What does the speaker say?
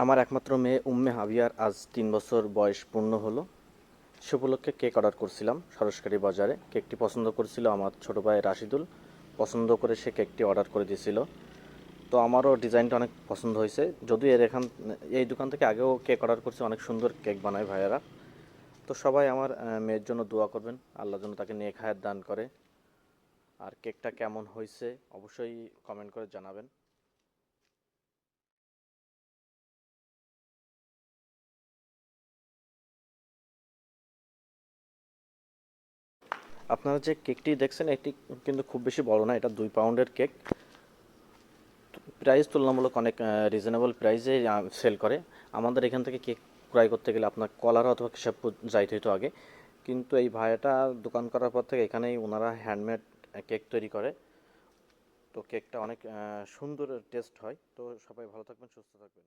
আমার একমাত্র মেয়ে উম্মে হাবিয়ার আজ 3 বছর বয়স পূর্ণ হলো। সে উপলক্ষে কেক অর্ডার করছিলাম সরোজকারি বাজারে। কেকটি পছন্দ করেছিল আমার ছোট ভাই রাশিদুল। পছন্দ করে সে কেকটি অর্ডার করে দিয়েছিল। তো আমারও ডিজাইনটা অনেক পছন্দ হয়েছে। যদিও এই দোকান থেকে আগেও কেক অর্ডার করছি, অনেক সুন্দর কেক বানায় ভাইয়েরা। তো সবাই আমার মেয়ের জন্য দোয়া করবেন, আল্লাহ যেন তাকে নেক হায়াত দান করে। আর কেকটা কেমন হয়েছে অবশ্যই কমেন্ট করে জানাবেন। আপনারা যে কেকটি দেখছেন এটি কিন্তু খুব বেশি বড় না, এটা 2 পাউন্ডের কেক। প্রাইস তুলনামূলক অনেক রিজনেবল প্রাইসে সেল করে। আমাদের এখান থেকে কেক ক্রয় করতে গেলে আপনার কলার অথবা কেশবপুর যাইতে হতো আগে, কিন্তু এই ভাইয়াটা দোকান করার পর থেকে এখানেই ওনারা হ্যান্ডমেড কেক তৈরি করে। তো কেকটা অনেক সুন্দর টেস্ট হয়। তো সবাই ভালো থাকবেন, সুস্থ থাকবেন।